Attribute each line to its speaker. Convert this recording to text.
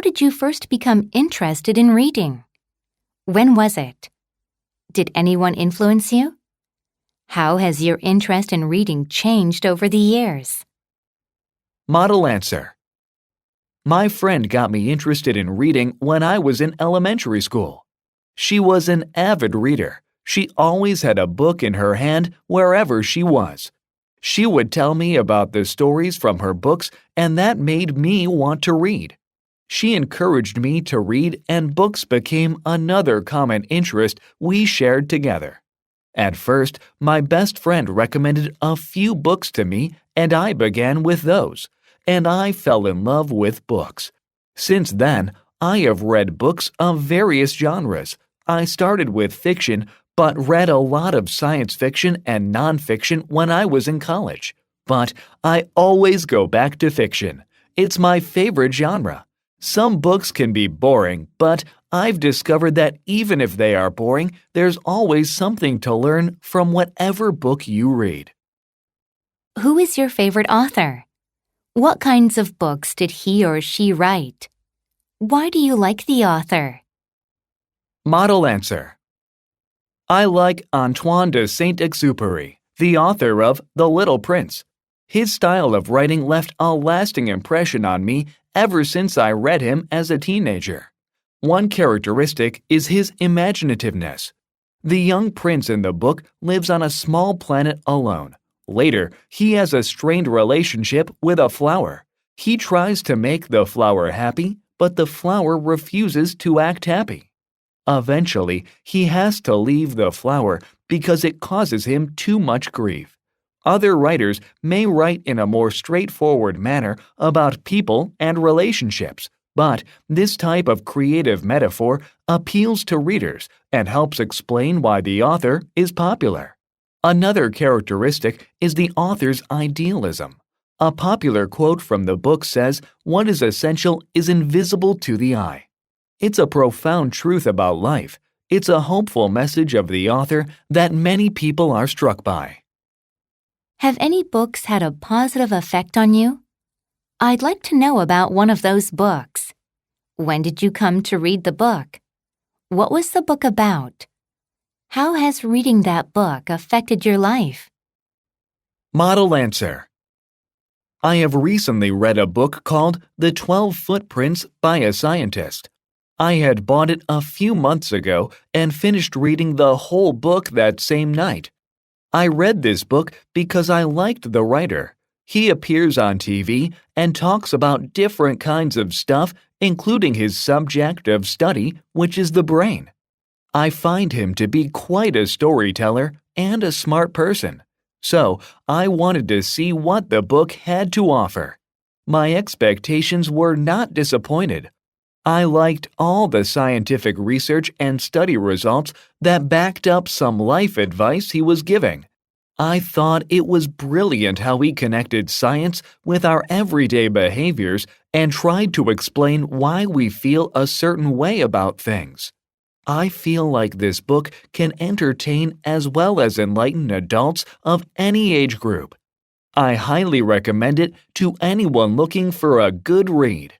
Speaker 1: How did you first become interested in reading? When was it? Did anyone influence you? How has your interest in reading changed over the years?
Speaker 2: Model answer. My friend got me interested in reading when I was in elementary school. She was an avid reader. She always had a book in her hand wherever she was. She would tell me about the stories from her books, and that made me want to read. She encouraged me to read, and books became another common interest we shared together. At first, my best friend recommended a few books to me, and I began with those, and I fell in love with books. Since then, I have read books of various genres. I started with fiction, but read a lot of science fiction and nonfiction when I was in college. But I always go back to fiction. It's my favorite genre. Some books can be boring, but I've discovered that even if they are boring, there's always something to learn from whatever book you read.
Speaker 1: Who is your favorite author? What kinds of books did he or she write? Why do you like the author?
Speaker 2: Model answer. I like Antoine de Saint-Exupéry, the author of The Little Prince. His style of writing left a lasting impression on me ever since I read him as a teenager. One characteristic is his imaginativeness. The young prince in the book lives on a small planet alone. Later, he has a strained relationship with a flower. He tries to make the flower happy, but the flower refuses to act happy. Eventually, he has to leave the flower because it causes him too much grief. Other writers may write in a more straightforward manner about people and relationships, but this type of creative metaphor appeals to readers and helps explain why the author is popular. Another characteristic is the author's idealism. A popular quote from the book says, "What is essential is invisible to the eye." It's a profound truth about life. It's a hopeful message of the author that many people are struck by.
Speaker 1: Have any books had a positive effect on you? I'd like to know about one of those books. When did you come to read the book? What was the book about? How has reading that book affected your life?
Speaker 2: Model answer. I have recently read a book called The 12 Footprints by a Scientist. I had bought it a few months ago and finished reading the whole book that same night. I read this book because I liked the writer. He appears on TV and talks about different kinds of stuff, including his subject of study, which is the brain. I find him to be quite a storyteller and a smart person. So I wanted to see what the book had to offer. My expectations were not disappointed. I liked all the scientific research and study results that backed up some life advice he was giving. I thought it was brilliant how he connected science with our everyday behaviors and tried to explain why we feel a certain way about things. I feel like this book can entertain as well as enlighten adults of any age group. I highly recommend it to anyone looking for a good read.